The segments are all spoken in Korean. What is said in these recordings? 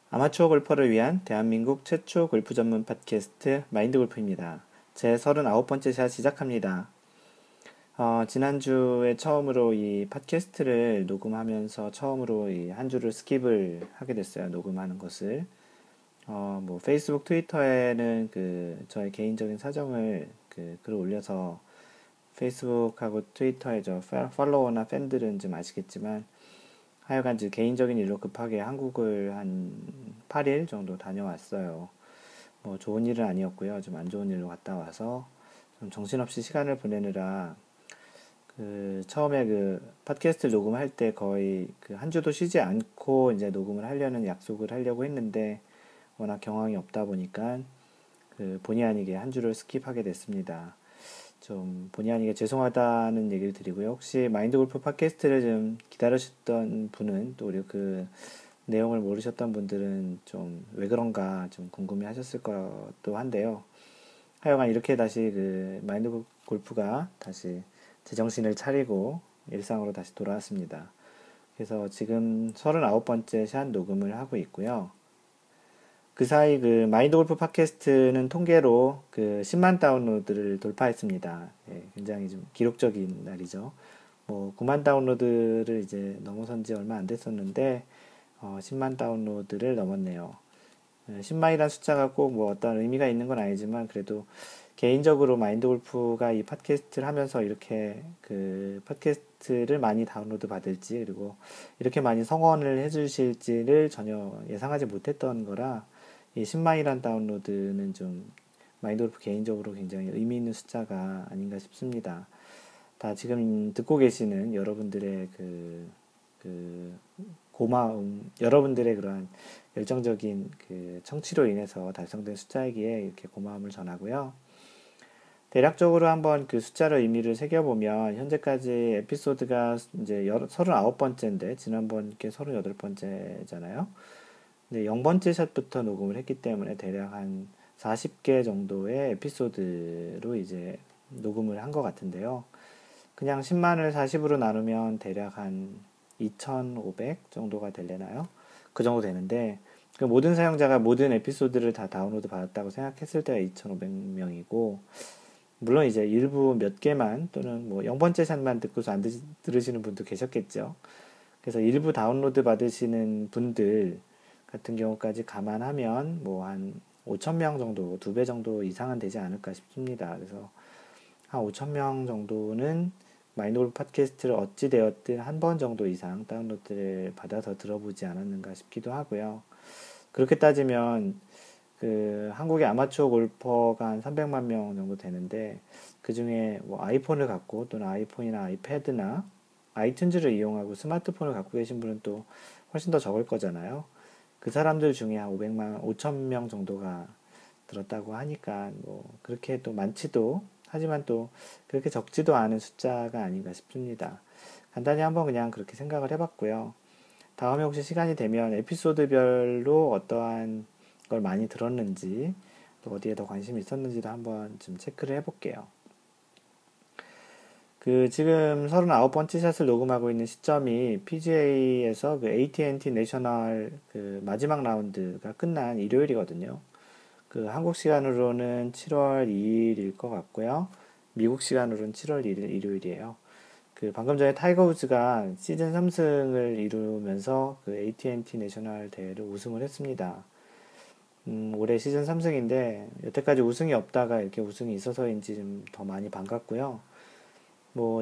아마추어 골퍼를 위한 대한민국 최초 골프 전문 팟캐스트 마인드 골프입니다. 제 39번째 샷 시작합니다. 지난주에 처음으로 이 팟캐스트를 녹음하면서 처음으로 이 한 주를 스킵을 하게 됐어요. 녹음하는 것을. 페이스북, 트위터에는 저의 개인적인 사정을 글을 올려서 페이스북하고 트위터에 팔로워나 팬들은 좀 아시겠지만 하여간 개인적인 일로 급하게 한국을 한 8일 정도 다녀왔어요. 뭐 좋은 일은 아니었고요. 좀 안 좋은 일로 갔다 와서 좀 정신없이 시간을 보내느라 처음에 팟캐스트 녹음할 때 거의 한 주도 쉬지 않고 이제 녹음을 하려는 약속을 하려고 했는데 워낙 경황이 없다 보니까 본의 아니게 한 주를 스킵하게 됐습니다. 좀 본의 아니게 죄송하다는 얘기를 드리고요. 혹시 마인드 골프 팟캐스트를 좀 기다리셨던 분은 또 우리 내용을 모르셨던 분들은 좀 왜 그런가 좀 궁금해 하셨을 것도 한데요. 하여간 이렇게 다시 마인드 골프가 다시 제정신을 차리고 일상으로 다시 돌아왔습니다. 그래서 지금 39번째 샷 녹음을 하고 있고요. 그 사이 마인드 골프 팟캐스트는 통계로 10만 다운로드를 돌파했습니다. 예, 굉장히 좀 기록적인 날이죠. 9만 다운로드를 이제 넘어선 지 얼마 안 됐었는데 10만 다운로드를 넘었네요. 10만이라는 숫자가 꼭 어떤 의미가 있는 건 아니지만 그래도 개인적으로 마인드 골프가 이 팟캐스트를 하면서 이렇게 팟캐스트를 많이 다운로드 받을지 그리고 이렇게 많이 성원을 해주실지를 전혀 예상하지 못했던 거라 이 10만이란 다운로드는 좀 마인드 골프 개인적으로 굉장히 의미 있는 숫자가 아닌가 싶습니다. 다 지금 듣고 계시는 여러분들의 고마움, 여러분들의 그러한 열정적인 청취로 인해서 달성된 숫자이기에 이렇게 고마움을 전하고요. 대략적으로 한번 숫자를 의미를 새겨보면 현재까지 에피소드가 이제 39번째인데 지난번 게 38번째잖아요. 근데 0번째 샷부터 녹음을 했기 때문에 대략 한 40개 정도의 에피소드로 이제 녹음을 한 것 같은데요. 그냥 10만을 40으로 나누면 대략 한 2,500 정도가 되려나요? 그 정도 되는데 모든 사용자가 모든 에피소드를 다 다운로드 받았다고 생각했을 때가 2,500명이고 물론 이제 일부 몇 개만 또는 0번째 샷만 듣고서 안 들으시는 분도 계셨겠죠. 그래서 일부 다운로드 받으시는 분들 같은 경우까지 감안하면 한 5,000명 정도, 2배 정도 이상은 되지 않을까 싶습니다. 그래서 한 5,000명 정도는 마인드 골프 팟캐스트를 어찌되었든 한 번 정도 이상 다운로드를 받아서 들어보지 않았는가 싶기도 하고요. 그렇게 따지면 한국의 아마추어 골퍼가 한 300만 명 정도 되는데 그 중에 아이폰을 갖고 또는 아이폰이나 아이패드나 아이튠즈를 이용하고 스마트폰을 갖고 계신 분은 또 훨씬 더 적을 거잖아요. 그 사람들 중에 한 5천 명 정도가 들었다고 하니까 그렇게 또 많지도 하지만 또 그렇게 적지도 않은 숫자가 아닌가 싶습니다. 간단히 한번 그냥 그렇게 생각을 해봤고요. 다음에 혹시 시간이 되면 에피소드별로 어떠한 걸 많이 들었는지 또 어디에 더 관심이 있었는지도 한번 좀 체크를 해볼게요. 지금 39번째 샷을 녹음하고 있는 시점이 PGA에서 AT&T 내셔널 마지막 라운드가 끝난 일요일이거든요. 한국 시간으로는 7월 2일일 것 같고요. 미국 시간으로는 7월 1일 일요일이에요. 방금 전에 타이거 우즈가 시즌 3승을 이루면서 AT&T 내셔널 대회를 우승을 했습니다. 올해 시즌 3승인데 여태까지 우승이 없다가 이렇게 우승이 있어서인지 좀 더 많이 반갑고요.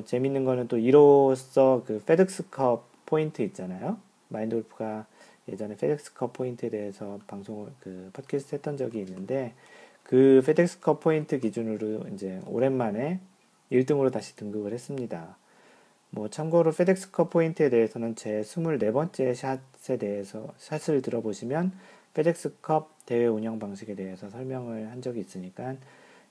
재밌는 거는 또 이로써 페덱스컵 포인트 있잖아요. 마인드 골프가 예전에 페덱스컵 포인트에 대해서 방송을 팟캐스트 했던 적이 있는데 페덱스컵 포인트 기준으로 이제 오랜만에 1등으로 다시 등극을 했습니다. 참고로 페덱스컵 포인트에 대해서는 제 24번째 샷에 대해서 샷을 들어보시면 페덱스컵 대회 운영 방식에 대해서 설명을 한 적이 있으니까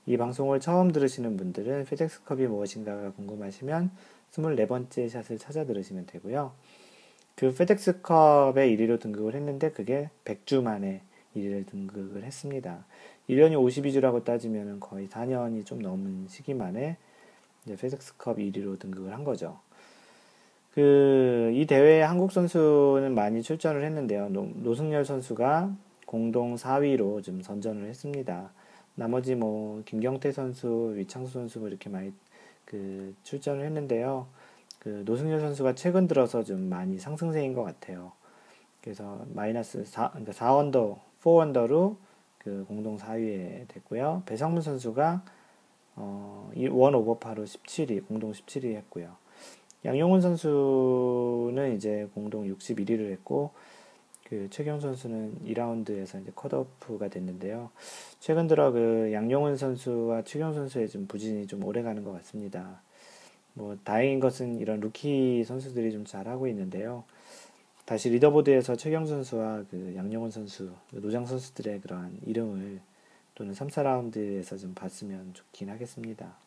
이 방송을 처음 들으시는 분들은 페덱스컵이 무엇인가가 궁금하시면 24번째 샷을 찾아 들으시면 되고요. 페덱스컵에 1위로 등극을 했는데 그게 100주 만에 1위를 등극을 했습니다. 1년이 52주라고 따지면 거의 4년이 좀 넘은 시기 만에 이제 페덱스컵 1위로 등극을 한 거죠. 이 대회에 한국 선수는 많이 출전을 했는데요. 노승열 선수가 공동 4위로 좀 선전을 했습니다. 나머지 뭐 김경태 선수, 위창수 선수 뭐 이렇게 많이 출전을 했는데요. 노승열 선수가 최근 들어서 좀 많이 상승세인 것 같아요. 그래서 마이너스 4, 그러니까 4언더, 4언더로 공동 4위에 됐고요. 배성문 선수가 1 오버파로 17위, 공동 17위 했고요. 양용훈 선수는 이제 공동 61위를 했고, 최경 선수는 2라운드에서 이제 컷오프가 됐는데요. 최근 들어 양용훈 선수와 최경 선수의 좀 부진이 좀 오래 가는 것 같습니다. 뭐, 다행인 것은 이런 루키 선수들이 좀 잘하고 있는데요. 다시 리더보드에서 최경 선수와 양용훈 선수, 노장 선수들의 그러한 이름을 또는 3, 4라운드에서 좀 봤으면 좋긴 하겠습니다.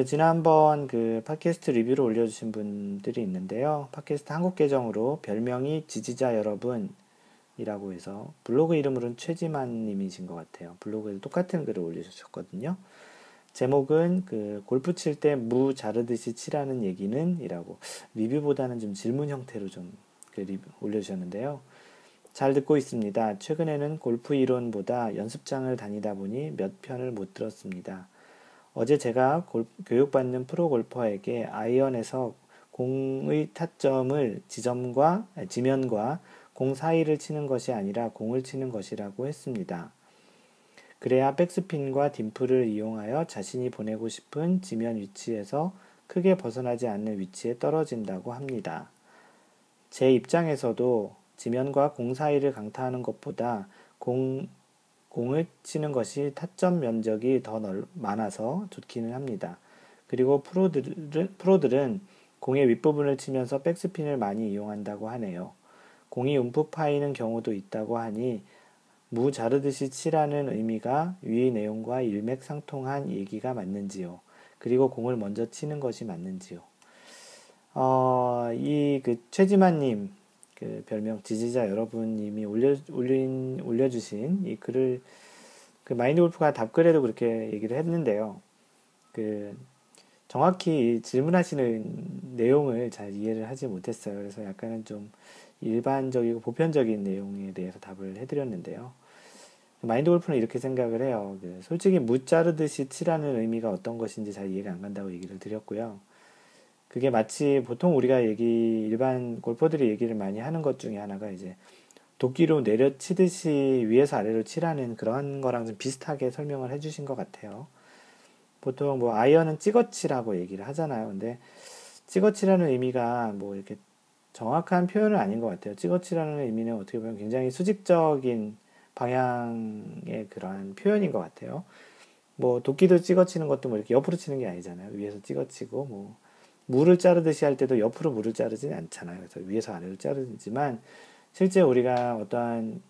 지난번 팟캐스트 리뷰를 올려주신 분들이 있는데요. 팟캐스트 한국 계정으로 별명이 지지자 여러분이라고 해서 블로그 이름으로는 최지만 님이신 것 같아요. 블로그에 똑같은 글을 올려주셨거든요. 제목은 골프 칠 때 무 자르듯이 치라는 얘기는 이라고 리뷰보다는 좀 질문 형태로 좀 올려주셨는데요. 잘 듣고 있습니다. 최근에는 골프 이론보다 연습장을 다니다 보니 몇 편을 못 들었습니다. 어제 제가 교육받는 프로 골퍼에게 아이언에서 공의 타점을 지면과 공 사이를 치는 것이 아니라 공을 치는 것이라고 했습니다. 그래야 백스핀과 딤플을 이용하여 자신이 보내고 싶은 지면 위치에서 크게 벗어나지 않는 위치에 떨어진다고 합니다. 제 입장에서도 지면과 공 사이를 강타하는 것보다 공을 치는 것이 타점 면적이 더 많아서 좋기는 합니다. 그리고 프로들은 공의 윗부분을 치면서 백스핀을 많이 이용한다고 하네요. 공이 움푹 파이는 경우도 있다고 하니 무 자르듯이 치라는 의미가 위 내용과 일맥상통한 얘기가 맞는지요. 그리고 공을 먼저 치는 것이 맞는지요. 최지만님, 별명 지지자 여러분님이 올려주신 이 글을 마인드 골프가 답글에도 그렇게 얘기를 했는데요. 정확히 질문하시는 내용을 잘 이해를 하지 못했어요. 그래서 약간은 좀 일반적이고 보편적인 내용에 대해서 답을 해드렸는데요. 마인드 골프는 이렇게 생각을 해요. 솔직히 무 자르듯이 치라는 의미가 어떤 것인지 잘 이해가 안 간다고 얘기를 드렸고요. 그게 마치 보통 우리가 일반 골퍼들이 얘기를 많이 하는 것 중에 하나가 이제 도끼로 내려치듯이 위에서 아래로 치라는 그런 거랑 좀 비슷하게 설명을 해주신 것 같아요. 보통 뭐 아이언은 찍어치라고 얘기를 하잖아요. 근데 찍어치라는 의미가 뭐 이렇게 정확한 표현은 아닌 것 같아요. 찍어치라는 의미는 어떻게 보면 굉장히 수직적인 방향의 그러한 표현인 것 같아요. 뭐 도끼도 찍어치는 것도 뭐 이렇게 옆으로 치는 게 아니잖아요. 위에서 찍어치고 뭐 물을 자르듯이 할 때도 옆으로 물을 자르지는 않잖아요. 그래서 위에서 아래로 자르지만 실제 우리가 어떠한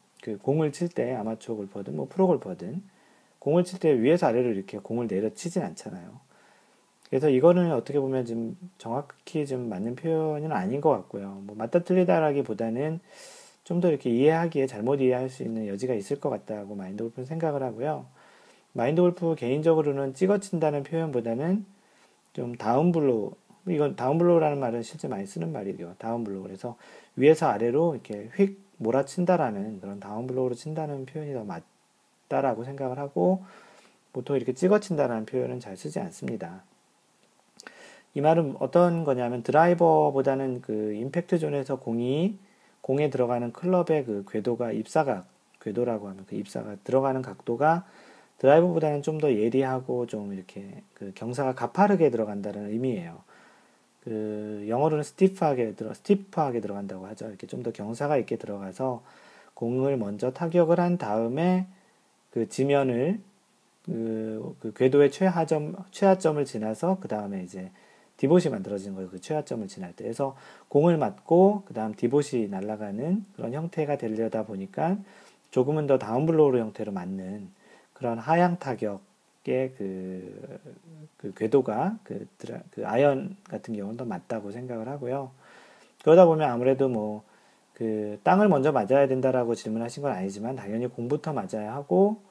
공을 칠 때 아마추어 골퍼든 뭐 프로 골퍼든 공을 칠 때 위에서 아래로 이렇게 공을 내려치진 않잖아요. 그래서 이거는 어떻게 보면 좀 정확히 좀 맞는 표현은 아닌 것 같고요. 뭐 맞다 틀리다라기보다는 좀 더 이렇게 이해하기에 잘못 이해할 수 있는 여지가 있을 것 같다고 마인드 골프는 생각을 하고요. 마인드 골프 개인적으로는 찍어친다는 표현보다는 좀 다운블로우, 이건 다운블로우라는 말은 실제 많이 쓰는 말이죠. 다운블로우. 그래서 위에서 아래로 이렇게 휙 몰아친다라는 그런 다운블로우로 친다는 표현이 더 맞다라고 생각을 하고 보통 이렇게 찍어친다라는 표현은 잘 쓰지 않습니다. 이 말은 어떤 거냐면 드라이버보다는 임팩트 존에서 공에 들어가는 클럽의 궤도가 궤도라고 하면 입사가 들어가는 각도가 드라이버보다는 좀 더 예리하고 좀 이렇게 경사가 가파르게 들어간다는 의미예요. 영어로는 스티프하게 들어간다고 하죠. 이렇게 좀 더 경사가 있게 들어가서 공을 먼저 타격을 한 다음에 지면을 궤도의 최하점을 지나서 그 다음에 이제 디봇이 만들어지는 거예요. 최하점을 지날 때. 그래서 공을 맞고 그 다음 디봇이 날아가는 그런 형태가 되려다 보니까 조금은 더 다운블로우 형태로 맞는 그런 하향 타격의 궤도가 아이언 같은 경우는 더 맞다고 생각을 하고요. 그러다 보면 아무래도 뭐 땅을 먼저 맞아야 된다라고 질문하신 건 아니지만 당연히 공부터 맞아야 하고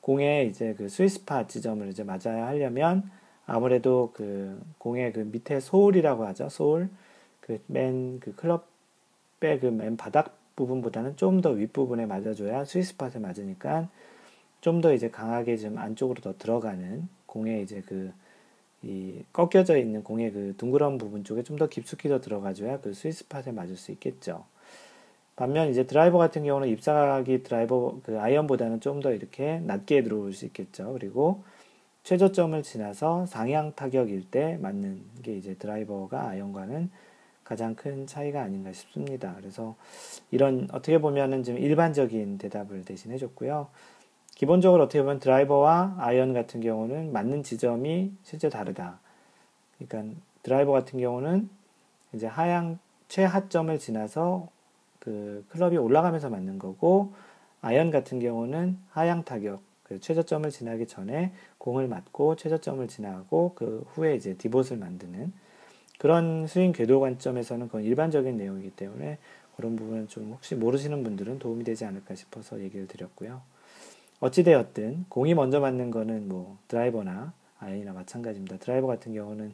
공의 이제 스윗스팟 지점을 이제 맞아야 하려면 아무래도 그 공의 그 밑에 소울이라고 하죠. 소울. 그 클럽의 그 맨 바닥 부분보다는 좀 더 윗부분에 맞아줘야 스위스팟에 맞으니까 좀 더 이제 강하게 좀 안쪽으로 더 들어가는 공의 이제 이 꺾여져 있는 공의 그 둥그런 부분 쪽에 좀 더 깊숙이 더 들어가줘야 그 스위스팟에 맞을 수 있겠죠. 반면 이제 드라이버 같은 경우는 잎사귀 드라이버 그 아이언보다는 좀 더 이렇게 낮게 들어올 수 있겠죠. 그리고 최저점을 지나서 상향 타격일 때 맞는 게 이제 드라이버가 아이언과는 가장 큰 차이가 아닌가 싶습니다. 그래서 이런 어떻게 보면은 좀 일반적인 대답을 대신해 줬고요. 기본적으로 어떻게 보면 드라이버와 아이언 같은 경우는 맞는 지점이 실제 다르다. 그러니까 드라이버 같은 경우는 이제 최하점을 지나서 그 클럽이 올라가면서 맞는 거고, 아이언 같은 경우는 하향 타격, 그 최저점을 지나기 전에 공을 맞고 최저점을 지나고 그 후에 이제 디봇을 만드는 그런 스윙 궤도 관점에서는 그건 일반적인 내용이기 때문에 그런 부분은 좀 혹시 모르시는 분들은 도움이 되지 않을까 싶어서 얘기를 드렸고요. 어찌되었든 공이 먼저 맞는 거는 뭐 드라이버나 아이언이나 마찬가지입니다. 드라이버 같은 경우는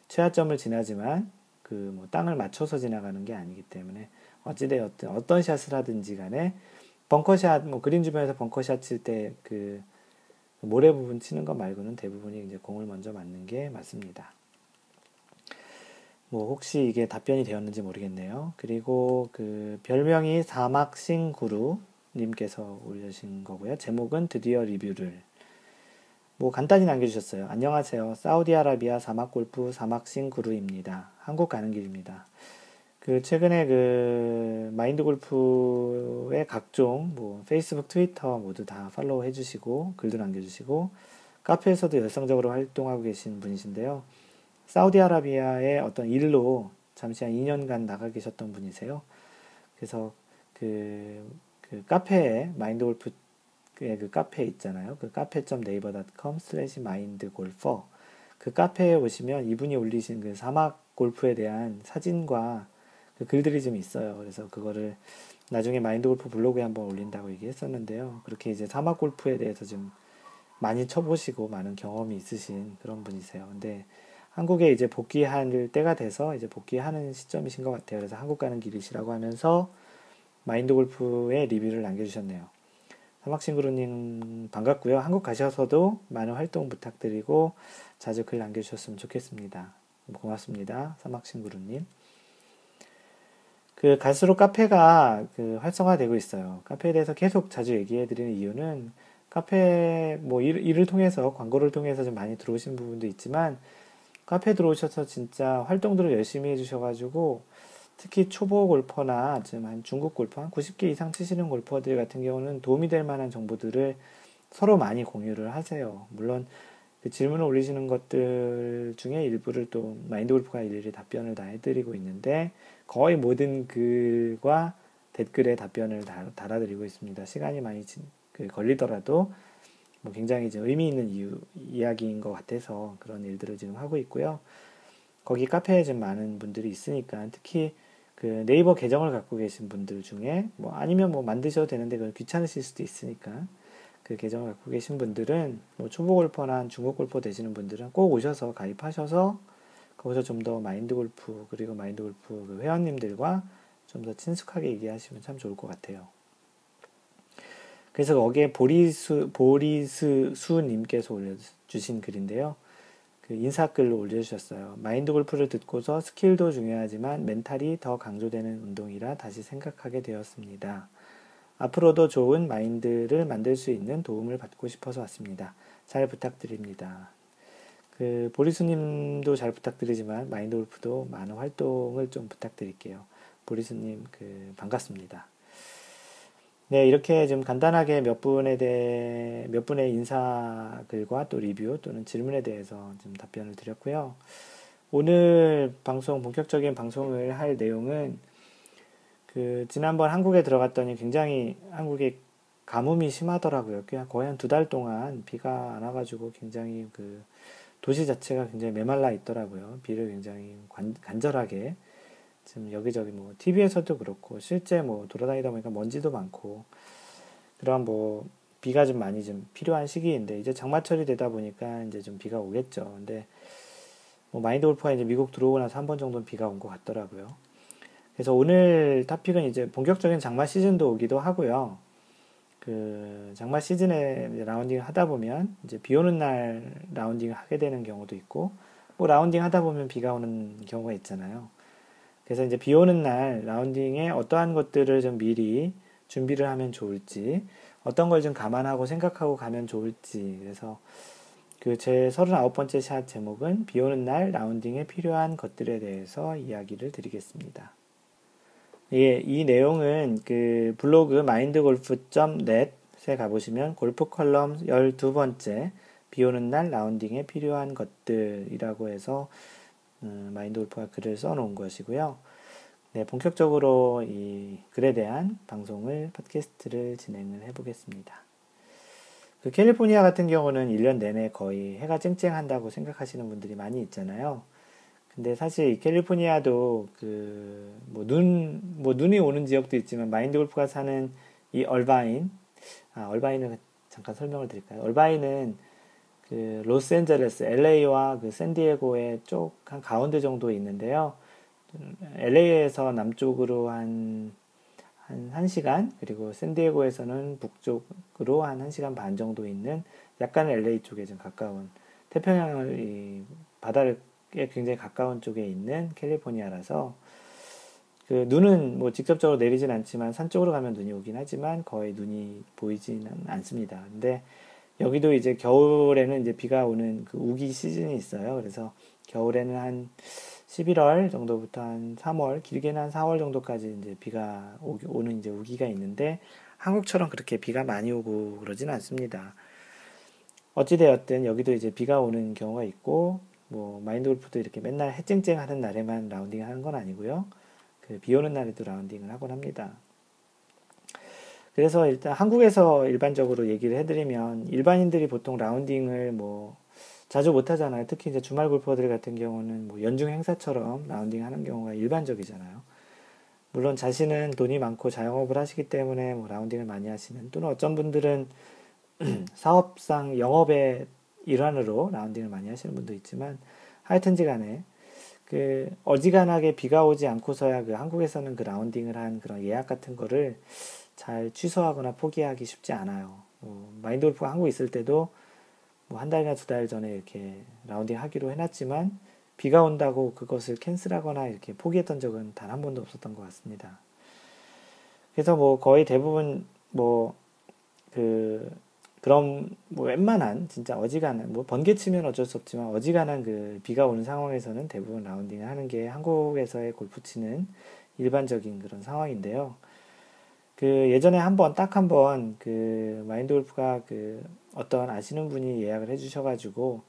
최하점을 지나지만 그 뭐 땅을 맞춰서 지나가는 게 아니기 때문에 어찌되었든 어떤 샷을 하든지 간에 벙커샷, 뭐 그린 주변에서 벙커샷 칠 때 그 모래 부분 치는 것 말고는 대부분이 이제 공을 먼저 맞는 게 맞습니다. 뭐 혹시 이게 답변이 되었는지 모르겠네요. 그리고 그 별명이 사막싱구루 님께서 올려주신 거고요. 제목은 드디어 리뷰를 뭐 간단히 남겨주셨어요. 안녕하세요. 사우디아라비아 사막골프 사막싱구루입니다. 한국 가는 길입니다. 그 최근에 그 마인드 골프의 각종 뭐 페이스북, 트위터 모두 다 팔로우 해주시고 글도 남겨주시고 카페에서도 열성적으로 활동하고 계신 분이신데요. 사우디아라비아의 어떤 일로 잠시 한 2년간 나가 계셨던 분이세요. 그래서 그 카페에 마인드 골프 그 카페 있잖아요. 그 카페.naver.com/mindgolfer 그 카페에 오시면 이분이 올리신 그 사막 골프에 대한 사진과 그 글들이 좀 있어요. 그래서 그거를 나중에 마인드 골프 블로그에 한번 올린다고 얘기했었는데요. 그렇게 이제 사막 골프에 대해서 좀 많이 쳐보시고 많은 경험이 있으신 그런 분이세요. 근데 한국에 이제 복귀할 때가 돼서 이제 복귀하는 시점이신 것 같아요. 그래서 한국 가는 길이시라고 하면서 마인드 골프의 리뷰를 남겨주셨네요. 사막싱그루님 반갑고요. 한국 가셔서도 많은 활동 부탁드리고 자주 글 남겨주셨으면 좋겠습니다. 고맙습니다. 사막싱그루님. 그 갈수록 카페가 그 활성화되고 있어요. 카페에 대해서 계속 자주 얘기해드리는 이유는 카페 뭐 일을 통해서 광고를 통해서 좀 많이 들어오신 부분도 있지만 카페 들어오셔서 진짜 활동들을 열심히 해주셔가지고 특히 초보 골퍼나 좀 한 중급 골퍼 한 90개 이상 치시는 골퍼들 같은 경우는 도움이 될 만한 정보들을 서로 많이 공유를 하세요. 물론 그 질문을 올리시는 것들 중에 일부를 또 마인드 골프가 일일이 답변을 다 해드리고 있는데 거의 모든 글과 댓글에 답변을 달아드리고 있습니다. 시간이 많이 걸리더라도 뭐 굉장히 이제 의미 있는 이야기인 것 같아서 그런 일들을 지금 하고 있고요. 거기 카페에 좀 많은 분들이 있으니까 특히 그 네이버 계정을 갖고 계신 분들 중에 뭐 아니면 뭐 만드셔도 되는데 그건 귀찮으실 수도 있으니까 그 계정을 갖고 계신 분들은 뭐 초보 골퍼나 중급 골퍼 되시는 분들은 꼭 오셔서 가입하셔서 거기서 좀 더 마인드 골프 그리고 마인드 골프 그 회원님들과 좀 더 친숙하게 얘기하시면 참 좋을 것 같아요. 그래서 거기에 보리스수님께서 올려주신 글인데요. 그 인사글로 올려주셨어요. 마인드 골프를 듣고서 스킬도 중요하지만 멘탈이 더 강조되는 운동이라 다시 생각하게 되었습니다. 앞으로도 좋은 마인드를 만들 수 있는 도움을 받고 싶어서 왔습니다. 잘 부탁드립니다. 그 보리수님도 잘 부탁드리지만 마인드 골프도 많은 활동을 좀 부탁드릴게요. 보리수님 그 반갑습니다. 네, 이렇게 좀 간단하게 몇 분의 인사글과 또 리뷰 또는 질문에 대해서 좀 답변을 드렸고요. 오늘 본격적인 방송을 할 내용은 그 지난번 한국에 들어갔더니 굉장히 한국에 가뭄이 심하더라고요. 그냥 거의 한 2달 동안 비가 안 와가지고 굉장히 그 도시 자체가 굉장히 메말라 있더라고요. 비를 굉장히 간절하게 지금 여기저기 뭐 TV에서도 그렇고 실제 뭐 돌아다니다 보니까 먼지도 많고 그런 뭐 비가 좀 많이 좀 필요한 시기인데 이제 장마철이 되다 보니까 이제 좀 비가 오겠죠. 근데 뭐 마인드 골프가 이제 미국 들어오고 나서 한 번 정도는 비가 온 것 같더라고요. 그래서 오늘 토픽은 이제 본격적인 장마 시즌도 오기도 하고요. 그 장마 시즌에 이제 라운딩을 하다 보면 이제 비 오는 날 라운딩을 하게 되는 경우도 있고 뭐 라운딩 하다 보면 비가 오는 경우가 있잖아요. 그래서 이제 비 오는 날 라운딩에 어떠한 것들을 좀 미리 준비를 하면 좋을지 어떤 걸 좀 감안하고 생각하고 가면 좋을지 그래서 그 제 39번째 샷 제목은 비 오는 날 라운딩에 필요한 것들에 대해서 이야기를 드리겠습니다. 예, 이 내용은 그 블로그 mindgolf.net에 가보시면 골프 컬럼 12번째 비 오는 날 라운딩에 필요한 것들이라고 해서 마인드 골프가 글을 써놓은 것이고요. 네, 본격적으로 이 글에 대한 방송을 팟캐스트를 진행을 해보겠습니다. 그 캘리포니아 같은 경우는 1년 내내 거의 해가 쨍쨍한다고 생각하시는 분들이 많이 있잖아요. 근데 사실 이 캘리포니아도 그 뭐 눈이 오는 지역도 있지만 마인드 골프가 사는 이 얼바인을 잠깐 설명을 드릴까요? 얼바인은 그 로스앤젤레스, LA와 그 샌디에고의 쪽 한 가운데 정도에 있는데요. LA에서 남쪽으로 한 1시간, 그리고 샌디에고에서는 북쪽으로 한 1시간 반 정도 있는 약간 LA 쪽에 좀 가까운 태평양을 이 바다에 굉장히 가까운 쪽에 있는 캘리포니아라서 그 눈은 뭐 직접적으로 내리진 않지만 산 쪽으로 가면 눈이 오긴 하지만 거의 눈이 보이지는 않습니다. 근데 여기도 이제 겨울에는 이제 비가 오는 그 우기 시즌이 있어요. 그래서 겨울에는 한 11월 정도부터 한 3월, 길게는 한 4월 정도까지 이제 비가 오는 이제 우기가 있는데 한국처럼 그렇게 비가 많이 오고 그러진 않습니다. 어찌되었든 여기도 이제 비가 오는 경우가 있고 뭐 마인드 골프도 이렇게 맨날 해쨍쨍 하는 날에만 라운딩 하는 건 아니고요. 그 비 오는 날에도 라운딩을 하곤 합니다. 그래서 일단 한국에서 일반적으로 얘기를 해드리면 일반인들이 보통 라운딩을 뭐 자주 못 하잖아요. 특히 이제 주말 골퍼들 같은 경우는 뭐 연중 행사처럼 라운딩 하는 경우가 일반적이잖아요. 물론 자신은 돈이 많고 자영업을 하시기 때문에 뭐 라운딩을 많이 하시는 또는 어떤 분들은 사업상 영업의 일환으로 라운딩을 많이 하시는 분도 있지만 하여튼지 간에 그 어지간하게 비가 오지 않고서야 그 한국에서는 그 라운딩을 한 그런 예약 같은 거를 잘 취소하거나 포기하기 쉽지 않아요. 마인드 골프가 한국에 있을 때도 뭐 한 달이나 2달 전에 이렇게 라운딩 하기로 해놨지만 비가 온다고 그것을 캔슬하거나 이렇게 포기했던 적은 단 한 번도 없었던 것 같습니다. 그래서 뭐 거의 대부분 뭐 그럼 뭐 웬만한 진짜 어지간한 뭐 번개 치면 어쩔 수 없지만 어지간한 그 비가 오는 상황에서는 대부분 라운딩을 하는 게 한국에서의 골프 치는 일반적인 그런 상황인데요. 그 예전에 딱 한 번 그 마인드 골프가 그 어떤 아시는 분이 예약을 해주셔가지고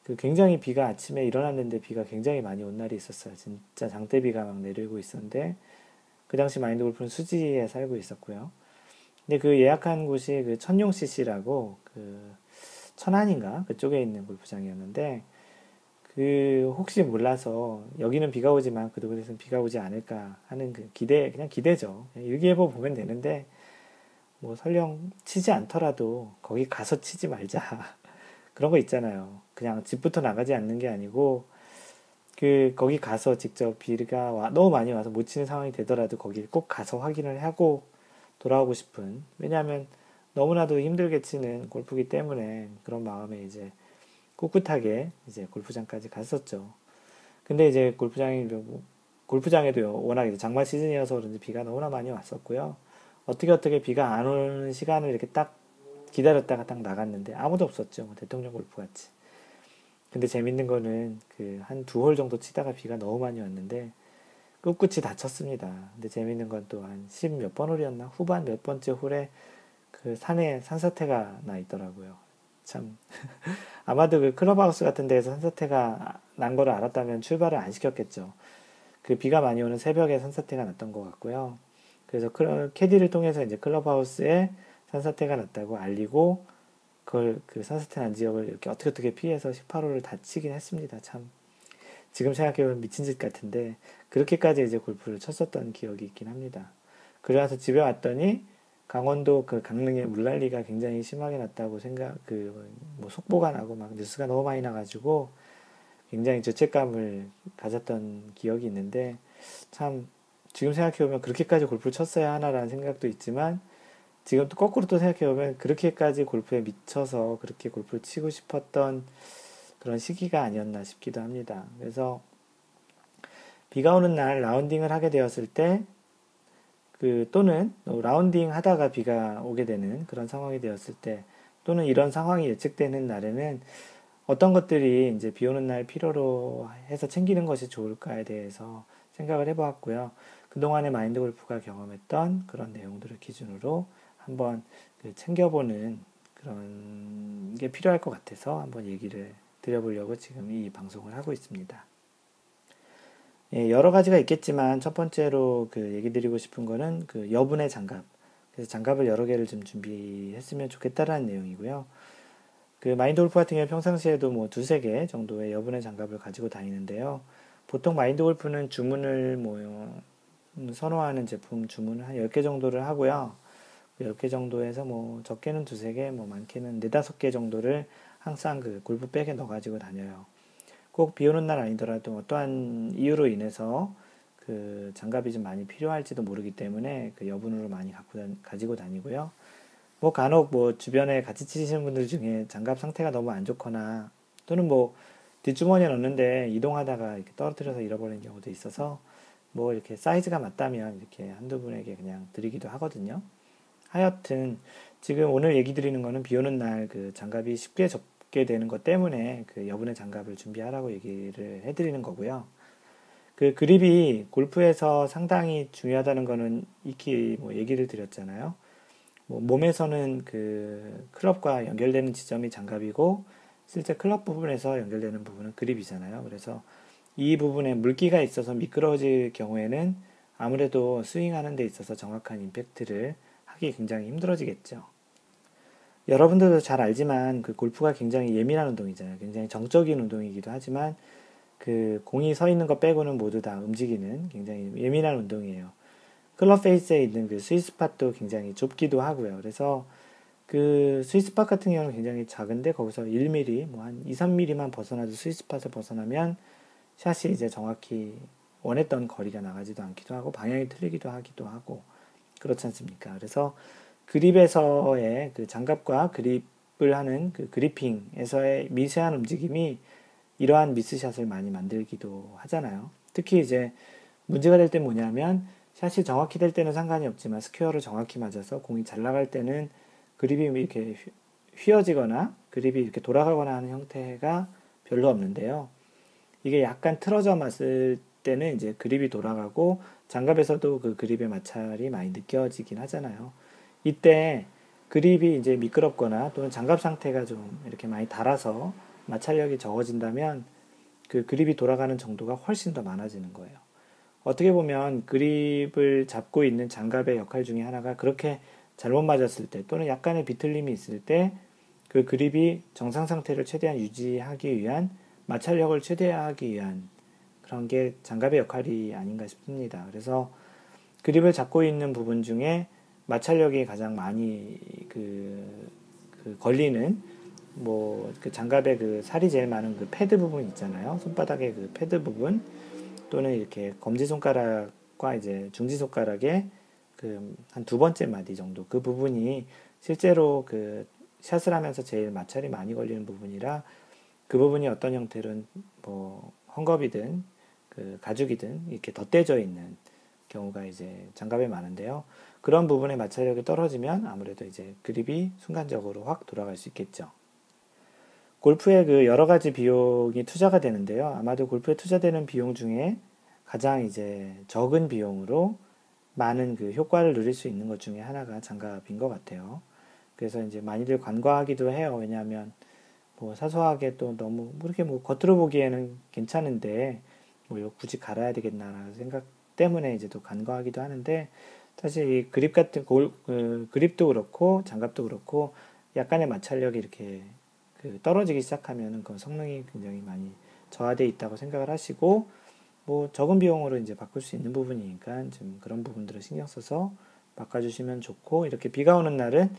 그 굉장히 비가 아침에 일어났는데 비가 굉장히 많이 온 날이 있었어요. 진짜 장대비가 막 내리고 있었는데 그 당시 마인드 골프는 수지에 살고 있었고요. 근데 그 예약한 곳이 그 천용 CC라고 그 천안인가 그쪽에 있는 골프장이었는데 그 혹시 몰라서 여기는 비가 오지만 그곳에서는 비가 오지 않을까 하는 그 그냥 기대죠. 일기예보 보면 되는데 뭐 설령 치지 않더라도 거기 가서 치지 말자 그런 거 있잖아요. 그냥 집부터 나가지 않는 게 아니고 그 거기 가서 직접 비가 너무 많이 와서 못 치는 상황이 되더라도 거기 꼭 가서 확인을 하고 돌아오고 싶은, 왜냐하면 너무나도 힘들게 치는 골프기 때문에 그런 마음에 이제 꿋꿋하게 이제 골프장까지 갔었죠. 근데 이제 골프장에도 워낙 이제 장마 시즌이어서 그런지 비가 너무나 많이 왔었고요. 어떻게 비가 안 오는 시간을 이렇게 딱 기다렸다가 딱 나갔는데 아무도 없었죠. 뭐 대통령 골프 같이. 근데 재밌는 거는 그 한 2홀 정도 치다가 비가 너무 많이 왔는데 꿋꿋이 다 쳤습니다. 근데 재밌는 건 또 한 10 몇 번 홀이었나? 후반 몇 번째 홀에 그 산에 산사태가 나 있더라고요. 참. 아마도 그 클럽하우스 같은 데에서 산사태가 난 거를 알았다면 출발을 안 시켰겠죠. 그 비가 많이 오는 새벽에 산사태가 났던 것 같고요. 그래서 캐디를 통해서 이제 클럽하우스에 산사태가 났다고 알리고 그걸 그 산사태 난 지역을 이렇게 어떻게 피해서 18홀을 다 치긴 했습니다. 참. 지금 생각해보면 미친 짓 같은데 그렇게까지 이제 골프를 쳤었던 기억이 있긴 합니다. 그러고서 집에 왔더니 강원도 그 강릉에 물난리가 굉장히 심하게 났다고 뭐 속보가 나고 막 뉴스가 너무 많이 나가지고 굉장히 죄책감을 가졌던 기억이 있는데, 참 지금 생각해보면 그렇게까지 골프를 쳤어야 하나라는 생각도 있지만, 지금 또 거꾸로 또 생각해보면 그렇게까지 골프에 미쳐서 그렇게 골프를 치고 싶었던 그런 시기가 아니었나 싶기도 합니다. 그래서 비가 오는 날 라운딩을 하게 되었을 때, 또는 라운딩 하다가 비가 오게 되는 그런 상황이 되었을 때, 또는 이런 상황이 예측되는 날에는 어떤 것들이 이제 비 오는 날 필요로 해서 챙기는 것이 좋을까에 대해서 생각을 해보았고요. 그동안의 마인드 골프가 경험했던 그런 내용들을 기준으로 한번 챙겨보는 그런 게 필요할 것 같아서 한번 얘기를 드려보려고 지금 이 방송을 하고 있습니다. 예, 여러 가지가 있겠지만 첫 번째로 얘기 드리고 싶은 거는 여분의 장갑. 그래서 장갑을 여러 개를 좀 준비했으면 좋겠다라는 내용이고요. 마인드 골프 같은 경우에 평상시에도 뭐 두세 개 정도의 여분의 장갑을 가지고 다니는데요. 보통 마인드 골프는 주문을 선호하는 제품 주문을 한 10개 정도를 하고요. 10개 정도에서 뭐 적게는 두세 개, 뭐 많게는 네다섯 개 정도를 항상 골프백에 넣어 가지고 다녀요. 꼭 비 오는 날 아니더라도 어떠한 이유로 인해서 장갑이 좀 많이 필요할지도 모르기 때문에 여분으로 많이 가지고 다니고요. 뭐 간혹 뭐 주변에 같이 치시는 분들 중에 장갑 상태가 너무 안 좋거나 또는 뭐 뒷주머니에 넣는데 이동하다가 이렇게 떨어뜨려서 잃어버리는 경우도 있어서 뭐 이렇게 사이즈가 맞다면 이렇게 한두 분에게 그냥 드리기도 하거든요. 하여튼 지금 오늘 얘기 드리는 거는 비 오는 날 장갑이 쉽게 접게 되는 것 때문에 여분의 장갑을 준비하라고 얘기를 해드리는 거고요. 그립이 골프에서 상당히 중요하다는 거는 익히 뭐 얘기를 드렸잖아요. 뭐 몸에서는 클럽과 연결되는 지점이 장갑이고 실제 클럽 부분에서 연결되는 부분은 그립이잖아요. 그래서 이 부분에 물기가 있어서 미끄러질 경우에는 아무래도 스윙하는 데 있어서 정확한 임팩트를 하기 굉장히 힘들어지겠죠. 여러분들도 잘 알지만 골프가 굉장히 예민한 운동이잖아요. 굉장히 정적인 운동이기도 하지만 공이 서 있는 것 빼고는 모두 다 움직이는 굉장히 예민한 운동이에요. 클럽 페이스에 있는 스위스팟도 굉장히 좁기도 하고요. 그래서 스위스팟 같은 경우는 굉장히 작은데 거기서 1mm, 뭐 한 2, 3mm만 벗어나도 스위스팟을 벗어나면 샷이 이제 정확히 원했던 거리가 나가지도 않기도 하고 방향이 틀리기도 하기도 하고 그렇지 않습니까? 그래서 그립에서의 장갑과 그립을 하는 그리핑에서의 미세한 움직임이 이러한 미스샷을 많이 만들기도 하잖아요. 특히 이제 문제가 될 때 뭐냐면 샷이 정확히 될 때는 상관이 없지만 스퀘어를 정확히 맞아서 공이 잘 나갈 때는 그립이 이렇게 휘어지거나 그립이 이렇게 돌아가거나 하는 형태가 별로 없는데요. 이게 약간 틀어져 맞을 때는 이제 그립이 돌아가고 장갑에서도 그립의 마찰이 많이 느껴지긴 하잖아요. 이때 그립이 이제 미끄럽거나 또는 장갑 상태가 좀 이렇게 많이 닳아서 마찰력이 적어진다면 그립이 돌아가는 정도가 훨씬 더 많아지는 거예요. 어떻게 보면 그립을 잡고 있는 장갑의 역할 중에 하나가 그렇게 잘못 맞았을 때 또는 약간의 비틀림이 있을 때 그립이 정상 상태를 최대한 유지하기 위한 마찰력을 최대화하기 위한 그런 게 장갑의 역할이 아닌가 싶습니다. 그래서 그립을 잡고 있는 부분 중에 마찰력이 가장 많이 걸리는 장갑의 장갑의 제일 많은 패드 부분 있잖아요. 손바닥의 패드 부분 또는 이렇게 검지손가락과 이제 중지손가락의 한 두 번째 마디 정도 그 부분이 실제로 샷을 하면서 제일 마찰이 많이 걸리는 부분이라 그 부분이 어떤 형태로는 뭐 헝겊이든 가죽이든 이렇게 덧대져 있는 경우가 이제 장갑에 많은데요. 그런 부분의 마찰력이 떨어지면 아무래도 이제 그립이 순간적으로 확 돌아갈 수 있겠죠. 골프에 여러 가지 비용이 투자가 되는데요. 아마도 골프에 투자되는 비용 중에 가장 이제 적은 비용으로 많은 효과를 누릴 수 있는 것 중에 하나가 장갑인 것 같아요. 그래서 이제 많이들 간과하기도 해요. 왜냐하면 뭐 사소하게 또 너무 그렇게 뭐 겉으로 보기에는 괜찮은데 뭐 이거 굳이 갈아야 되겠나라는 생각 때문에 이제 또 간과하기도 하는데 사실 이 그립 같은 그립도 그렇고 장갑도 그렇고 약간의 마찰력이 이렇게 떨어지기 시작하면은 그 성능이 굉장히 많이 저하되어 있다고 생각을 하시고 뭐 적은 비용으로 이제 바꿀 수 있는 부분이니까 좀 그런 부분들을 신경 써서 바꿔주시면 좋고, 이렇게 비가 오는 날은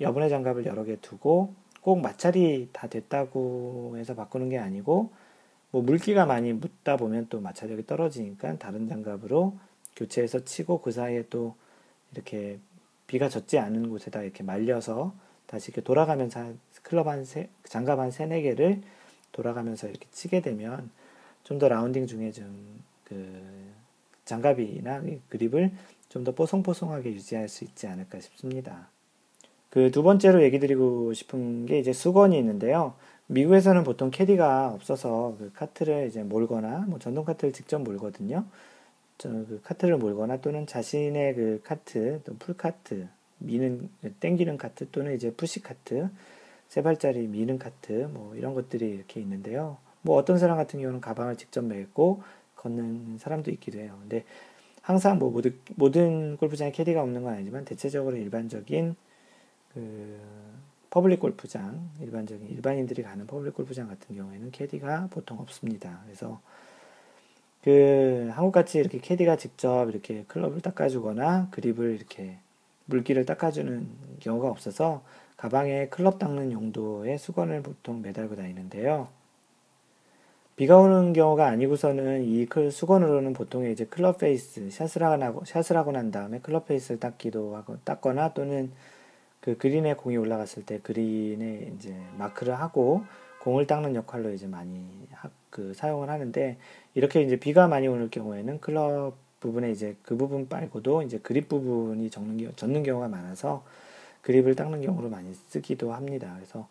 여분의 장갑을 여러 개 두고 꼭 마찰이 다 됐다고 해서 바꾸는 게 아니고, 뭐 물기가 많이 묻다 보면 또 마찰력이 떨어지니까 다른 장갑으로 교체해서 치고, 그 사이에 또 이렇게 비가 젖지 않은 곳에다 이렇게 말려서 다시 이렇게 돌아가면서 장갑 한 세네 개를 돌아가면서 이렇게 치게 되면 좀 더 라운딩 중에 좀 그 장갑이나 그립을 좀 더 뽀송뽀송하게 유지할 수 있지 않을까 싶습니다. 그 두 번째로 얘기 드리고 싶은 게 이제 수건이 있는데요. 미국에서는 보통 캐디가 없어서 그 카트를 이제 몰거나 뭐 전동 카트를 직접 몰거든요. 그 카트를 몰거나 또는 자신의 그 카트, 또 풀카트, 땡기는 카트 또는 이제 푸시 카트, 세 발짜리 미는 카트, 뭐 이런 것들이 이렇게 있는데요. 뭐 어떤 사람 같은 경우는 가방을 직접 메고 걷는 사람도 있기도 해요. 근데 항상 뭐 모든 골프장에 캐디가 없는 건 아니지만 대체적으로 일반적인 그 퍼블릭 골프장, 일반인들이 가는 퍼블릭 골프장 같은 경우에는 캐디가 보통 없습니다. 그래서 그 한국같이 이렇게 캐디가 직접 이렇게 클럽을 닦아주거나 그립을 이렇게 물기를 닦아주는 경우가 없어서 가방에 클럽 닦는 용도의 수건을 보통 매달고 다니는데요. 비가 오는 경우가 아니고서는 이 수건으로는 보통 이제 클럽 페이스 샷을 하고 난 다음에 클럽 페이스를 닦거나 또는 그 그린에 공이 올라갔을 때 그린에 이제 마크를 하고 공을 닦는 역할로 이제 많이 사용을 하는데, 이렇게 이제 비가 많이 오는 경우에는 클럽 부분에 이제 그 부분 말고도 이제 그립 부분이 젖는 경우가 많아서 그립을 닦는 경우로 많이 쓰기도 합니다. 그래서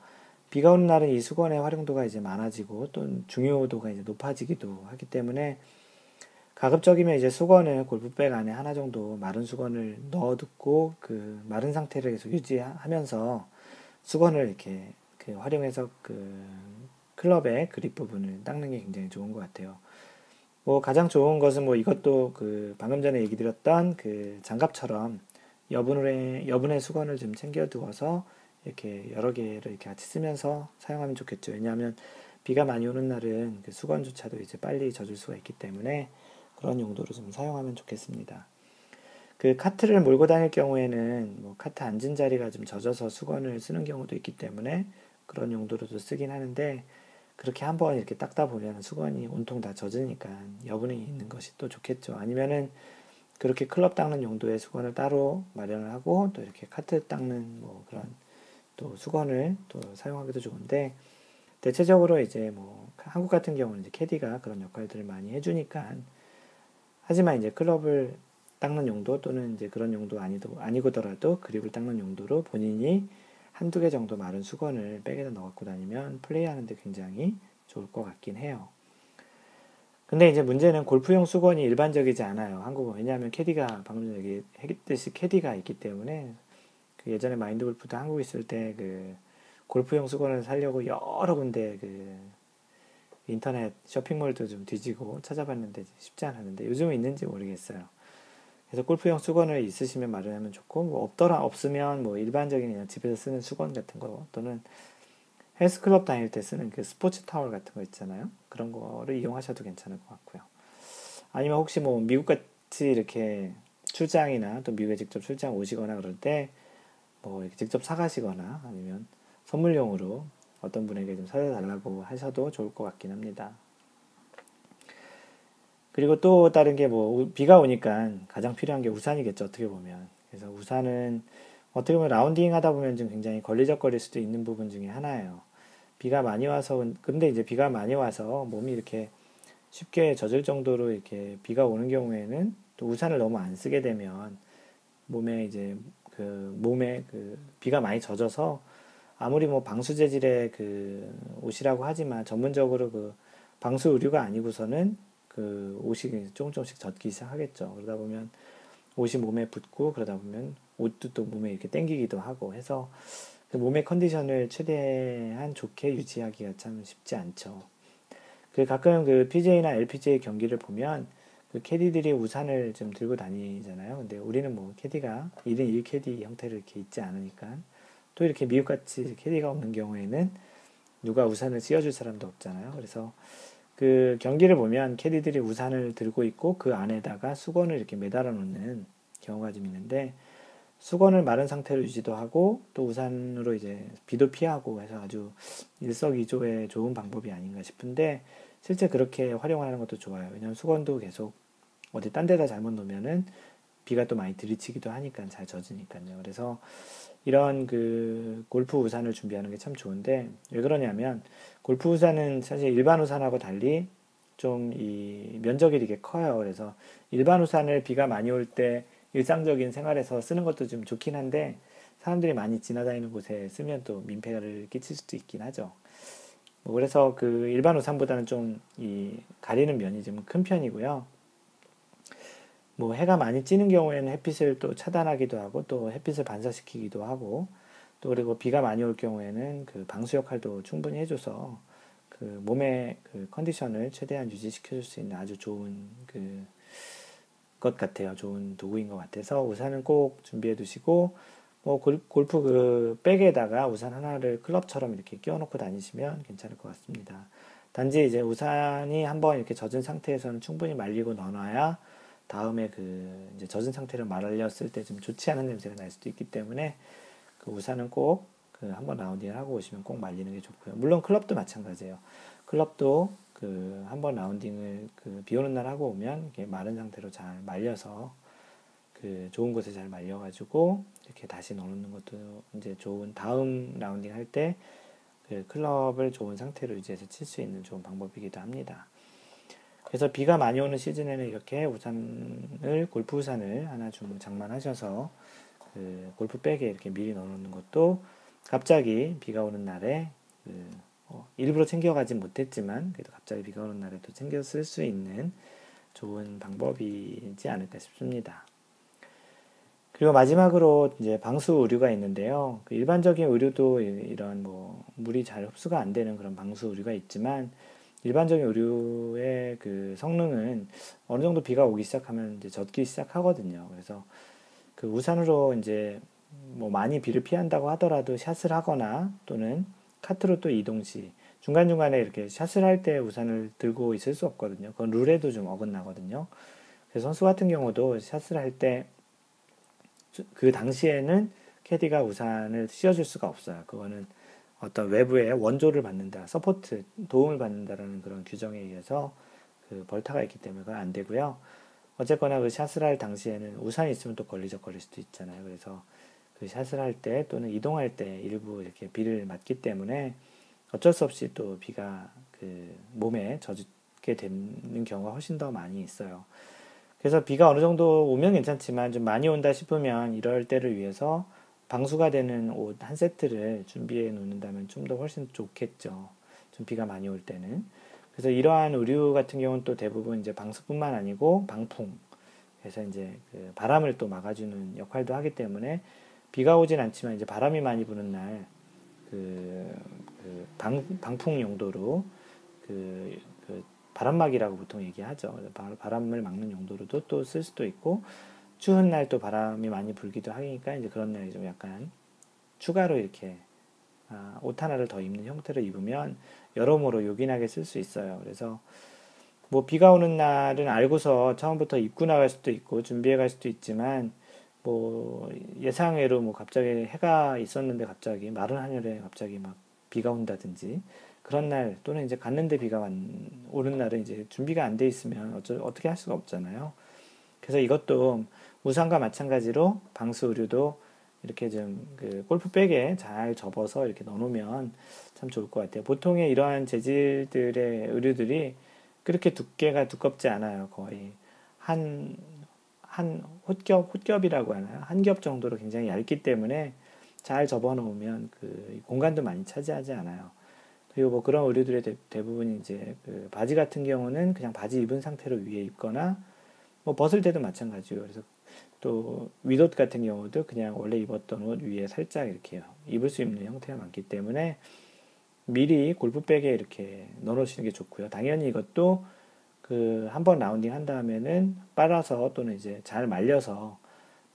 비가 오는 날은 이 수건의 활용도가 이제 많아지고 또 중요도가 이제 높아지기도 하기 때문에 가급적이면 이제 수건을 골프백 안에 하나 정도 마른 수건을 넣어두고 그 마른 상태를 계속 유지하면서 수건을 이렇게 활용해서 그 클럽의 그립 부분을 닦는 게 굉장히 좋은 것 같아요. 뭐 가장 좋은 것은 뭐 이것도 그 방금 전에 얘기 드렸던 그 장갑처럼 여분의 수건을 좀 챙겨 두어서 이렇게 여러 개를 이렇게 같이 쓰면서 사용하면 좋겠죠. 왜냐하면 비가 많이 오는 날은 그 수건조차도 이제 빨리 젖을 수가 있기 때문에 그런 용도로 좀 사용하면 좋겠습니다. 그 카트를 몰고 다닐 경우에는 뭐 카트 앉은 자리가 좀 젖어서 수건을 쓰는 경우도 있기 때문에 그런 용도로도 쓰긴 하는데, 그렇게 한번 이렇게 닦다 보면 수건이 온통 다 젖으니까 여분이 있는 것이 또 좋겠죠. 아니면은 그렇게 클럽 닦는 용도의 수건을 따로 마련을 하고 또 이렇게 카트 닦는 뭐 그런 또 수건을 또 사용하기도 좋은데, 대체적으로 이제 뭐 한국 같은 경우는 이제 캐디가 그런 역할들을 많이 해주니까, 하지만 이제 클럽을 닦는 용도 또는 이제 그런 용도 아니고더라도 그립을 닦는 용도로 본인이 한두 개 정도 마른 수건을 백에다 넣어 갖고 다니면 플레이하는데 굉장히 좋을 것 같긴 해요. 근데 이제 문제는 골프용 수건이 일반적이지 않아요, 한국은. 왜냐하면 캐디가 방금 전에 얘기했듯이 캐디가 있기 때문에, 그 예전에 마인드 골프도 한국에 있을 때 그 골프용 수건을 사려고 여러 군데 그 인터넷 쇼핑몰도 좀 뒤지고 찾아봤는데 쉽지 않았는데 요즘은 있는지 모르겠어요. 그래서 골프용 수건을 있으시면 마련하면 좋고, 뭐 없으면 뭐 일반적인 그냥 집에서 쓰는 수건 같은 거 또는 헬스클럽 다닐 때 쓰는 그 스포츠 타월 같은 거 있잖아요. 그런 거를 이용하셔도 괜찮을 것 같고요. 아니면 혹시 뭐 미국같이 이렇게 출장이나 또 미국에 직접 출장 오시거나 그럴 때 뭐 이렇게 직접 사가시거나 아니면 선물용으로 어떤 분에게 좀 사다 달라고 하셔도 좋을 것 같긴 합니다. 그리고 또 다른 게 뭐 비가 오니까 가장 필요한 게 우산이겠죠, 어떻게 보면. 그래서 우산은 어떻게 보면 라운딩 하다 보면 좀 굉장히 걸리적거릴 수도 있는 부분 중에 하나예요. 비가 많이 와서, 근데 이제 비가 많이 와서 몸이 이렇게 쉽게 젖을 정도로 이렇게 비가 오는 경우에는 또 우산을 너무 안 쓰게 되면 몸에 그 비가 많이 젖어서 아무리 뭐 방수 재질의 그 옷이라고 하지만 전문적으로 그 방수 의류가 아니고서는 그 옷이 조금씩 젖기 시작하겠죠. 그러다 보면 옷이 몸에 붙고 그러다 보면 옷도 또 몸에 이렇게 당기기도 하고 해서 그 몸의 컨디션을 최대한 좋게 유지하기가 참 쉽지 않죠. 그 가끔 그 PGA나 LPGA 경기를 보면 그 캐디들이 우산을 좀 들고 다니잖아요. 근데 우리는 뭐 캐디가 1인 1캐디 형태를 이렇게 있지 않으니까, 또 이렇게 미국같이 캐디가 없는 경우에는 누가 우산을 씌워줄 사람도 없잖아요. 그래서 그 경기를 보면 캐디들이 우산을 들고 있고 그 안에다가 수건을 이렇게 매달아 놓는 경우가 좀 있는데, 수건을 마른 상태로 유지도 하고 또 우산으로 이제 비도 피하고 해서 아주 일석이조의 좋은 방법이 아닌가 싶은데 실제 그렇게 활용하는 것도 좋아요. 왜냐면 수건도 계속 어디 딴 데다 잘못 놓으면은 비가 또 많이 들이치기도 하니까 잘 젖으니까요. 그래서 이런 그 골프 우산을 준비하는 게 참 좋은데 왜 그러냐면 골프 우산은 사실 일반 우산하고 달리 좀 이 면적이 되게 커요. 그래서 일반 우산을 비가 많이 올 때 일상적인 생활에서 쓰는 것도 좀 좋긴 한데 사람들이 많이 지나다니는 곳에 쓰면 또 민폐를 끼칠 수도 있긴 하죠. 뭐 그래서 그 일반 우산보다는 좀 이 가리는 면이 좀 큰 편이고요. 뭐 해가 많이 찌는 경우에는 햇빛을 또 차단하기도 하고 또 햇빛을 반사시키기도 하고 또 그리고 비가 많이 올 경우에는 그 방수 역할도 충분히 해줘서 그 몸의 그 컨디션을 최대한 유지시켜 줄 수 있는 아주 좋은 그 것 같아요. 좋은 도구인 것 같아서 우산은 꼭 준비해 두시고 뭐 골프 그 백에다가 우산 하나를 클럽처럼 이렇게 끼워 놓고 다니시면 괜찮을 것 같습니다. 단지 이제 우산이 한번 이렇게 젖은 상태에서는 충분히 말리고 넣어놔야 다음에 그 이제 젖은 상태로 말렸을 때 좀 좋지 않은 냄새가 날 수도 있기 때문에 그 우산은 꼭 그 한번 라운딩을 하고 오시면 꼭 말리는 게 좋고요. 물론 클럽도 마찬가지예요. 클럽도 그 한번 라운딩을 그 비 오는 날 하고 오면 이렇게 마른 상태로 잘 말려서 그 좋은 곳에 잘 말려가지고 이렇게 다시 넣어놓는 것도 이제 좋은 다음 라운딩 할 때 그 클럽을 좋은 상태로 유지해서 칠 수 있는 좋은 방법이기도 합니다. 그래서 비가 많이 오는 시즌에는 이렇게 우산을 골프 우산을 하나 좀 장만하셔서 그 골프백에 이렇게 미리 넣어놓는 것도 갑자기 비가 오는 날에 그 일부러 챙겨가지 못했지만 그래도 갑자기 비가 오는 날에도 챙겨 쓸 수 있는 좋은 방법이지 않을까 싶습니다. 그리고 마지막으로 이제 방수 의류가 있는데요. 그 일반적인 의류도 이런 뭐 물이 잘 흡수가 안 되는 그런 방수 의류가 있지만 일반적인 의류의 그 성능은 어느 정도 비가 오기 시작하면 이제 젖기 시작하거든요. 그래서 그 우산으로 이제 뭐 많이 비를 피한다고 하더라도 샷을 하거나 또는 카트로 또 이동 시 중간중간에 이렇게 샷을 할 때 우산을 들고 있을 수 없거든요. 그건 룰에도 좀 어긋나거든요. 그래서 선수 같은 경우도 샷을 할 때 그 당시에는 캐디가 우산을 씌워줄 수가 없어요. 그거는 어떤 외부의 원조를 받는다, 서포트, 도움을 받는다라는 그런 규정에 의해서 그 벌타가 있기 때문에 그건 안 되고요. 어쨌거나 그 샷을 할 당시에는 우산이 있으면 또 걸리적거릴 수도 있잖아요. 그래서 그 샷을 할 때 또는 이동할 때 일부 이렇게 비를 맞기 때문에 어쩔 수 없이 또 비가 그 몸에 젖게 되는 경우가 훨씬 더 많이 있어요. 그래서 비가 어느 정도 오면 괜찮지만 좀 많이 온다 싶으면 이럴 때를 위해서 방수가 되는 옷 한 세트를 준비해 놓는다면 좀 더 훨씬 좋겠죠. 좀 비가 많이 올 때는. 그래서 이러한 의류 같은 경우는 또 대부분 이제 방수뿐만 아니고 방풍. 그래서 이제 그 바람을 또 막아주는 역할도 하기 때문에 비가 오진 않지만 이제 바람이 많이 부는 날 그, 방풍 용도로 그 바람막이라고 보통 얘기하죠. 바람을 막는 용도로도 또 쓸 수도 있고 추운 날 또 바람이 많이 불기도 하니까 이제 그런 날이 좀 약간 추가로 이렇게 옷 하나를 더 입는 형태로 입으면 여러모로 요긴하게 쓸 수 있어요. 그래서 뭐 비가 오는 날은 알고서 처음부터 입고 나갈 수도 있고 준비해 갈 수도 있지만 뭐 예상외로 뭐 갑자기 해가 있었는데 갑자기 마른 하늘에 갑자기 막 비가 온다든지 그런 날 또는 이제 갔는데 비가 오는 날은 이제 준비가 안 돼 있으면 어떻게 할 수가 없잖아요. 그래서 이것도 우산과 마찬가지로 방수 의류도 이렇게 좀 그 골프백에 잘 접어서 이렇게 넣어놓으면 참 좋을 것 같아요. 보통의 이러한 재질들의 의류들이 그렇게 두께가 두껍지 않아요. 거의 한, 한 홑이라고 하나요? 한 겹 정도로 굉장히 얇기 때문에 잘 접어 놓으면 그 공간도 많이 차지하지 않아요. 그리고 뭐 그런 의류들의 대부분 이제 그 바지 같은 경우는 그냥 바지 입은 상태로 위에 입거나 뭐 벗을 때도 마찬가지예요. 그래서 또 윗옷 같은 경우도 그냥 원래 입었던 옷 위에 살짝 이렇게 입을 수 있는 형태가 많기 때문에 미리 골프백에 이렇게 넣어 놓으시는 게 좋고요. 당연히 이것도 그 한번 라운딩 한 다음에는 빨아서 또는 이제 잘 말려서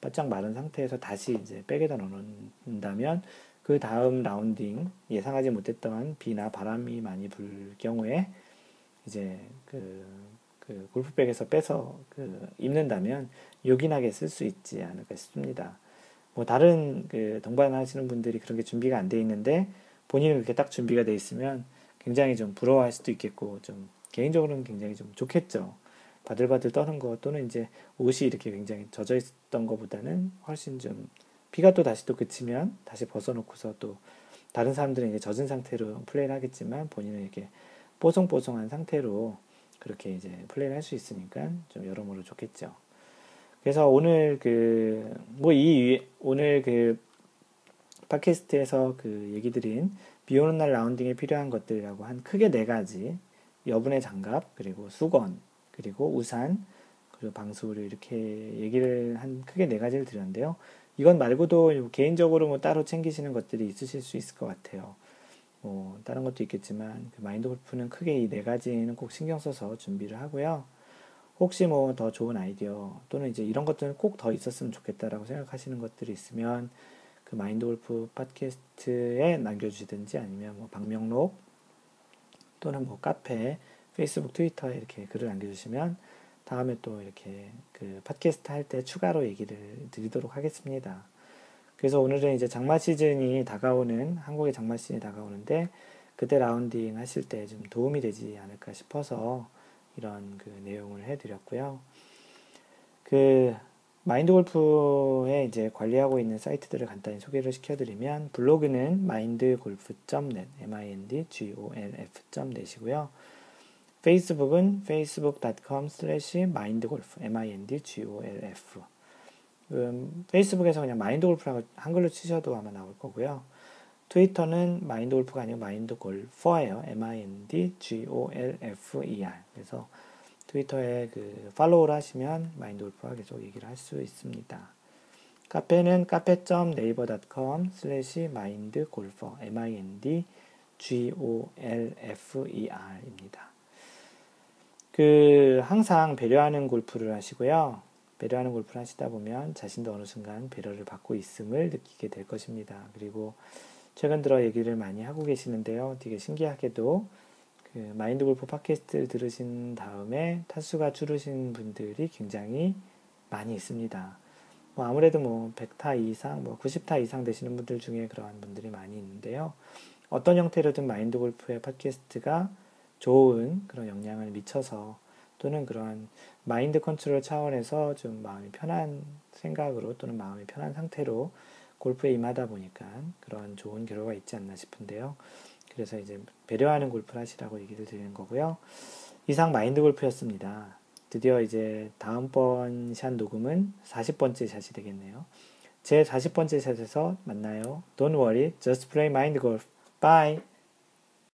바짝 마른 상태에서 다시 이제 백에다 넣어 놓는다면 그 다음 라운딩 예상하지 못했던 비나 바람이 많이 불 경우에 이제 그 골프백에서 빼서 그 입는다면 요긴하게 쓸 수 있지 않을까 싶습니다. 뭐 다른 그 동반하시는 분들이 그런 게 준비가 안 돼 있는데 본인은 그렇게 딱 준비가 돼 있으면 굉장히 좀 부러워할 수도 있겠고 좀 개인적으로는 굉장히 좀 좋겠죠. 바들바들 떠는 거 또는 이제 옷이 이렇게 굉장히 젖어 있었던 것보다는 훨씬 좀 비가 또 다시 또 그치면 다시 벗어놓고서 또 다른 사람들은 이제 젖은 상태로 플레이를 하겠지만 본인은 이렇게 뽀송뽀송한 상태로 그렇게 이제 플레이를 할 수 있으니까 좀 여러모로 좋겠죠. 그래서 오늘 오늘 그 팟캐스트에서 그 얘기 드린 비 오는 날 라운딩에 필요한 것들이라고 한 크게 네 가지, 여분의 장갑, 그리고 수건, 그리고 우산, 그리고 방수를 이렇게 얘기를 한 크게 네 가지를 드렸는데요. 이건 말고도 개인적으로 뭐 따로 챙기시는 것들이 있으실 수 있을 것 같아요. 뭐 다른 것도 있겠지만 그 마인드 골프는 크게 이 네 가지는 꼭 신경 써서 준비를 하고요. 혹시 뭐 더 좋은 아이디어 또는 이제 이런 것들은 꼭 더 있었으면 좋겠다라고 생각하시는 것들이 있으면 그 마인드 골프 팟캐스트에 남겨주시든지 아니면 뭐 방명록 또는 뭐 카페, 페이스북, 트위터에 이렇게 글을 남겨주시면 다음에 또 이렇게 그 팟캐스트 할 때 추가로 얘기를 드리도록 하겠습니다. 그래서 오늘은 이제 장마 시즌이 다가오는, 한국의 장마 시즌이 다가오는데 그때 라운딩 하실 때 좀 도움이 되지 않을까 싶어서 이런 그 내용을 해드렸고요. 그 마인드 골프에 이제 관리하고 있는 사이트들을 간단히 소개를 시켜드리면 블로그는 mindgolf.net, mindgolf.net이고요. 페이스북은 facebook.com/mindgolf, mindgolf. 페이스북에서 그냥 마인드 골프라고 한글로 치셔도 아마 나올 거고요. 트위터는 마인드 골프가 아니고 마인드 골퍼예요. mindgolfer. 그래서 트위터에 그 팔로우를 하시면 마인드 골프와 계속 얘기를 할 수 있습니다. 카페는 cafe.naver.com/mindgolfer, mindgolfer입니다. 그 항상 배려하는 골프를 하시고요. 배려하는 골프를 하시다 보면 자신도 어느 순간 배려를 받고 있음을 느끼게 될 것입니다. 그리고 최근 들어 얘기를 많이 하고 계시는데요. 되게 신기하게도 그 마인드 골프 팟캐스트를 들으신 다음에 타수가 줄으신 분들이 굉장히 많이 있습니다. 뭐 아무래도 뭐 100타 이상, 뭐 90타 이상 되시는 분들 중에 그러한 분들이 많이 있는데요. 어떤 형태로든 마인드 골프의 팟캐스트가 좋은 그런 영향을 미쳐서 또는 그러한 마인드 컨트롤 차원에서 좀 마음이 편한 생각으로 또는 마음이 편한 상태로 골프에 임하다 보니까 그런 좋은 결과가 있지 않나 싶은데요. 그래서 이제 배려하는 골프를 하시라고 얘기를 드리는 거고요. 이상 마인드 골프였습니다. 드디어 이제 다음번 샷 녹음은 40번째 샷이 되겠네요. 제 40번째 샷에서 만나요. Don't worry, just play mind golf. Bye!